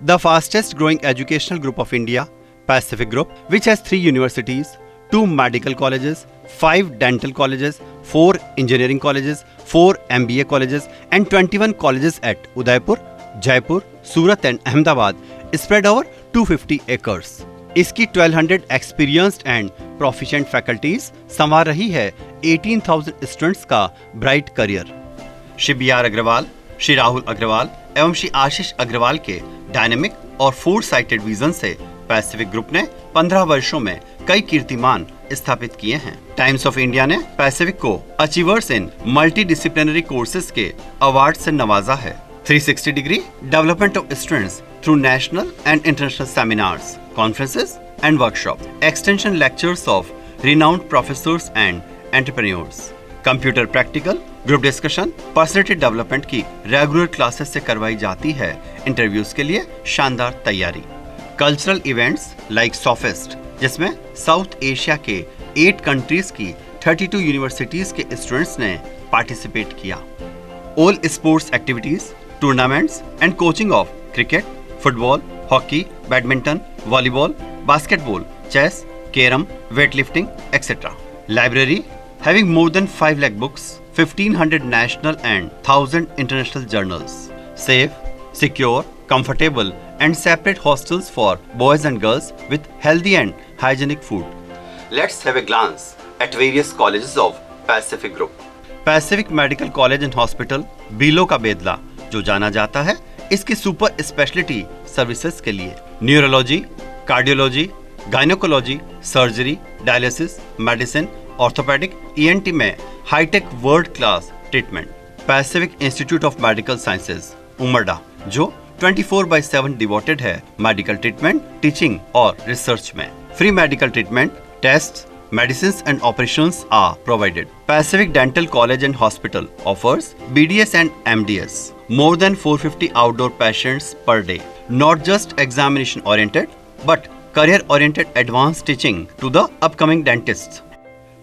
the fastest growing educational group of India, Pacific Group, which has 3 universities, 2 medical colleges, 5 dental colleges, 4 engineering colleges, 4 MBA colleges and 21 colleges at Udaipur, Jaipur, Surat and Ahmedabad, spread over 250 acres. इसकी 1200 experienced and proficient faculties संवार रही है 18,000 students का bright career. Shri BR Agarwal, Shri Rahul Agarwal एवं श्री आशीष अग्रवाल के dynamic और foresighted vision से Pacific group ने 15 वर्षों में कई कीर्तिमान स्थापित किए हैं। टाइम्स ऑफ इंडिया ने पैसिफिक को achievers in multi disciplinary courses के अवार्ड से नवाजा है। 360 degree development of students through national and international seminars, conferences and workshop, extension lectures of renowned professors and entrepreneurs, computer practical, group discussion, personality development की regular classes से करवाई जाती है interviews के लिए शानदार तैयारी। कल्चरल इवेंट्स लाइक सॉफेस्ट, जिसमें साउथ एशिया के 8 कंट्रीज की 32 यूनिवर्सिटीज के स्टूडेंट्स ने पार्टिसिपेट किया। All sports activities, tournaments and coaching of cricket, football, hockey, badminton, volleyball, basketball, chess, carrom, weightlifting, etcetera. Library having more than 5 lakh books, 1500 national and 1000 international journals, safe, secure, comfortable and separate hostels for boys and girls with healthy and hygienic food. Let's have a glance at various colleges of Pacific Group. Pacific Medical College and Hospital, below का बेदला जो जाना जाता है इसकी super speciality services के लिए। Neurology, cardiology, gynaecology, surgery, dialysis, medicine, orthopaedic, ENT में hitech world class treatment. Pacific institute of Medical Sciences, Umarda, जो 24/7 डिवोटेड है मेडिकल ट्रीटमेंट, टीचिंग और रिसर्च में। Free medical treatment, test, medicines and operations are provided. Pacific Dental College and Hospital offers BDS and MDS. More than 450 outdoor patients per day. Not just examination oriented, but career oriented advanced teaching to the upcoming dentists.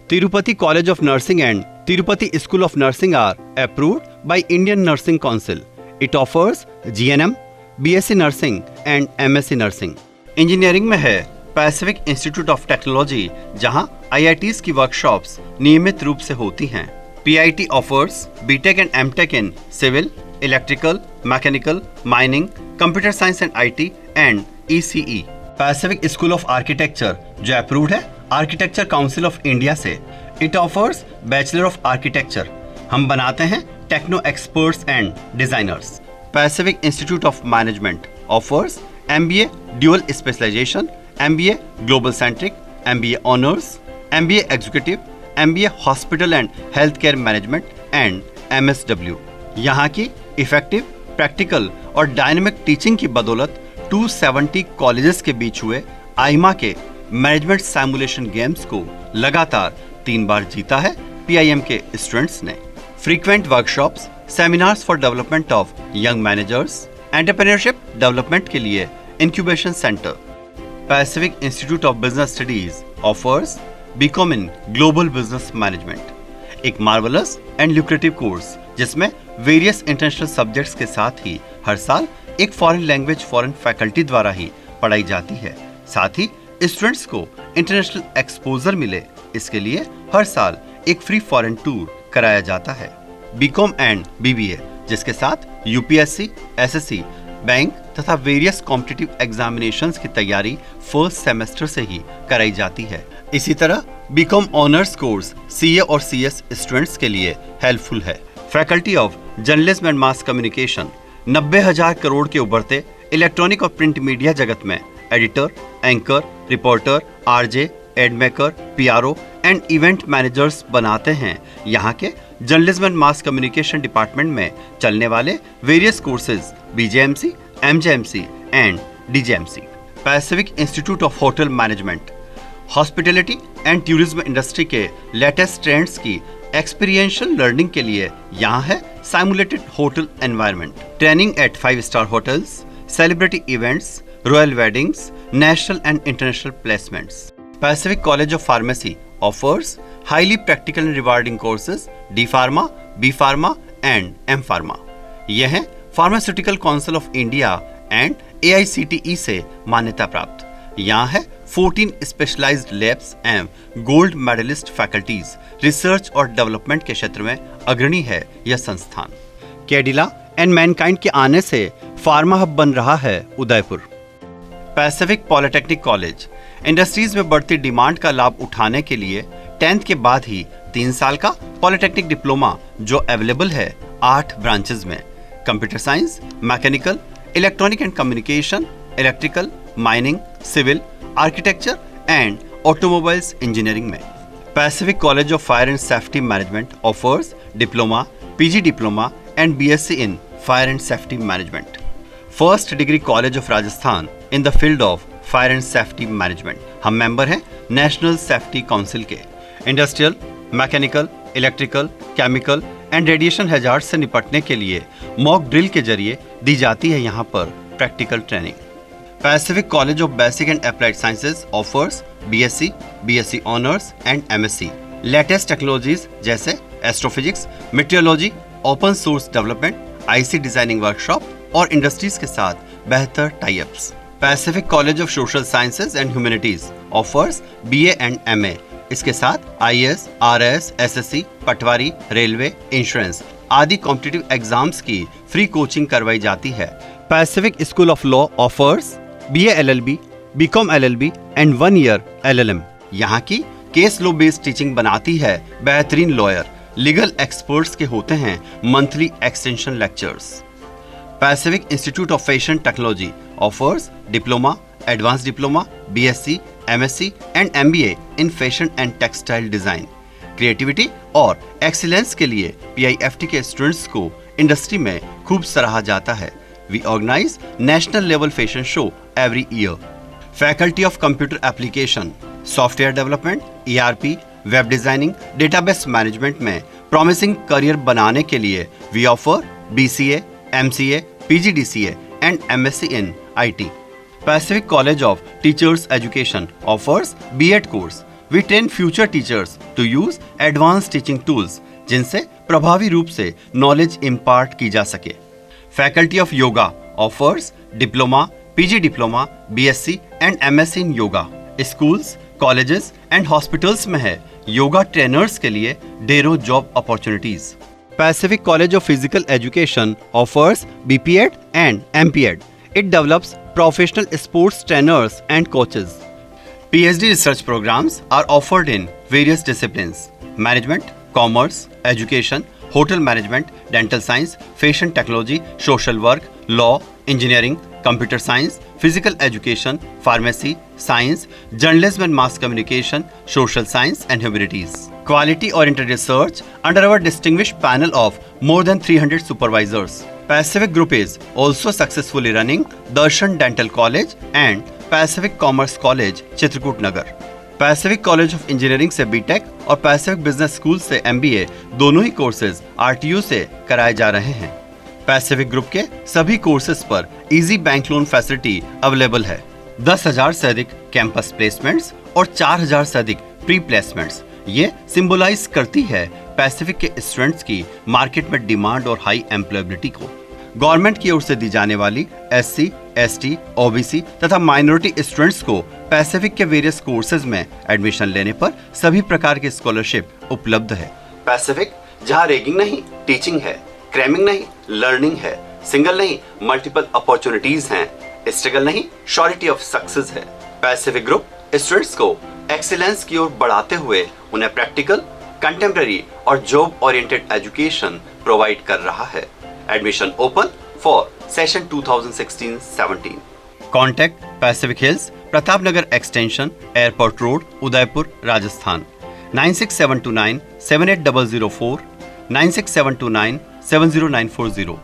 Tirupati College of Nursing and Tirupati School of Nursing are approved by Indian Nursing Council. It offers GNM, BSc Nursing and MSc Nursing. Engineering में है Pacific institute of technology, जहां IITs की workshops नियमित रूप से होती हैं। PIT offers BTech and MTech in civil, electrical, mechanical, mining, computer science and IT and ECE। Pacific school of architecture जो अप्रूव्ड है आर्किटेक्चर काउंसिल ऑफ इंडिया से। It offers bachelor of architecture. हम बनाते हैं techno experts and designers. Pacific institute of management offers MBA dual specialisation, MBA global centric, MBA honours, MBA executive, MBA hospital and health care management and MSW। यहाँ की effective, practical और dynamic teaching की बदौलत 270 colleges के बीच हुए आइमा के management simulation games को लगातार 3 बार जीता है PIM के स्टूडेंट्स ने। Frequent workshops, seminars for development of young managers, entrepreneurship development के लिए incubation centre. Pacific institute of business studies offers BCom in global business management, एक मार्वलस एंड ल्यूक्रेटिव कोर्स जिसमें वेरियस इंटरनेशनल सब्जेक्ट्स के साथ ही हर साल एक foreign language foreign faculty द्वारा ही पढ़ाई जाती है। साथ ही स्टूडेंट्स को इंटरनेशनल एक्सपोजर मिले, इसके लिए हर साल एक फ्री फॉरेन टूर कराया जाता है। BCom एंड BBA जिसके साथ UPSC, SSC, बैंक तथा वेरियस कॉम्पिटिटिव एग्जामिनेशंस की तैयारी फर्स्ट सेमेस्टर से ही कराई जाती है। इसी तरह BCom ऑनर्स कोर्स CA और CS स्टूडेंट्स के लिए हेल्पफुल है। Faculty of journalism and mass communication 90,000 crore के उभरते इलेक्ट्रॉनिक और प्रिंट मीडिया जगत में editor, anchor, reporter, RJ, एडमेकर, PRO and event managers बनाते हैं। यहाँ के journalism and mass communication department में चलने वाले various courses BJMC, MJMC and DJMC। Pacific institute of hotel management, hospitality and tourism industry के लेटेस्ट ट्रेंड्स की एक्सपीरियंशियल लर्निंग के लिए यहाँ है simulated hotel environment, training at 5-star hotels, celebrity events, royal weddings, national and international placements. Pacific College of Pharmacy offers highly practical and rewarding courses D Pharma, B Pharma and M Pharma. यह है Pharmaceutical Council of India and AICTE से मान्यता प्राप्त। यहाँ है 14 specialised labs एवं gold medallist faculties. Research और development के क्षेत्र में अग्रणी है यह संस्थान। कैडिला एंड मैनकाइंड के आने से फार्मा हब बन रहा है Udaipur. Pacific polytechnic college industries में बढ़ती डिमांड का लाभ उठाने के लिए 10th के बाद ही 3 साल का पॉलिटेक्निक डिप्लोमा जो अवेलेबल है 8 ब्रांचेस में, computer science, mechanical, electronic and communication, electrical, mining, civil, architecture and automobiles engineering में। Pacific College of fire and safety Management offers diploma, PG diploma and BSc in fire and safety management. First degree college of Rajasthan in the field of fire and safety management. हम member हैं National Safety Council के। Industrial, mechanical, electrical, chemical and radiation hazard से निपटने के लिए mock drill के जरिए दी जाती है यहाँ पर practical training. Pacific College of Basic and Applied Sciences offers BSc, BSc honours and MSc। Latest technologies जैसे astrophysics, meteorology, open source development, IC designing workshop और इंडस्ट्रीज के साथ बेहतर tie ups. Pacific College of Social Sciences and Humanities offers BA and MA। इसके साथ IAS, RAS, SSC, patwari, railway, insurance आदि competitive exams की free coaching करवाई जाती है। Pacific school of Law offers BA LLB, BCom LLB and 1 year LLM। यहाँ की case law based teaching बनाती है बेहतरीन लॉयर। लीगल एक्सपर्ट्स के होते हैं monthly extension lectures. Pacific institute of fashion technology offers diploma, advance diploma, BSc, MSc and MBA in fashion and textile design. Creativity और excellence के लिए PIFT के स्टूडेंट्स को इंडस्ट्री में खूब सराहा जाता है। We organise national level fashion show every year. Faculty of computer application, software development, ERP, web designing, database management में प्रॉमिसिंग करियर बनाने के लिए we offer BCA, MCA, PGDCA and MSc in IT. Pacific College of Teachers Education offers B.Ed course. We train future teachers to use advanced teaching tools जिनसे प्रभावी रूप से knowledge impart की जा सके। Faculty of Yoga offers Diploma, PG Diploma, BSc and MSc in Yoga. Schools, colleges and hospitals में है yoga trainers के लिए ढेरों job opportunities. Pacific College of Physical Education offers BPEd and MPEd. It develops professional sports trainers and coaches. PhD research programs are offered in various disciplines: management, commerce, education, hotel management, dental science, fashion technology, social work, law, engineering, computer science, physical education, pharmacy, science, journalism and mass communication, social science and humanities. Quality-oriented research under our distinguished panel of more than 300 supervisors. Pacific Group is also successfully running Darshan Dental College and Pacific Commerce College, Chitrakoot Nagar. Pacific College of Engineering से BTech और Pacific Business School से MBA दोनों ही courses RTU से कराए जा रहे हैं। Pacific group के सभी कोर्सेज पर easy bank loan facility available है। 10,000 से अधिक कैंपस प्लेसमेंट्स और 4,000 से अधिक प्री प्लेसमेंट्स। ये सिंबलाइज करती है पैसिफिक के स्टूडेंट्स की मार्केट में डिमांड और हाई एम्प्लॉयबिलिटी को। गवर्नमेंट की ओर से दी जाने वाली SC, ST, OBC तथा माइनॉरिटी स्टूडेंट्स को पैसिफिक के वेरियस कोर्सेज में एडमिशन लेने पर सभी प्रकार की स्कॉलरशिप उपलब्ध है। पैसिफिक जहां रैगिंग नहीं टीचिंग है, क्रैमिंग नहीं लर्निंग है, सिंगल नहीं मल्टीपल अपॉर्चुनिटीज हैं, स्ट्रगल नहीं श्योरिटी ऑफ सक्सेस है। पैसिफिक ग्रुप स्टूडेंट्स को एक्सीलेंस की ओर बढ़ाते हुए उन्हें प्रैक्टिकल, कंटेम्पररी और जॉब ओरिएंटेड एजुकेशन प्रोवाइड कर रहा है। Admission open for session 2016-17। Contact Pacific hills, Pratapnagar extension, airport road, Udaipur, Rajasthan. 96729 78004, 96729 70940।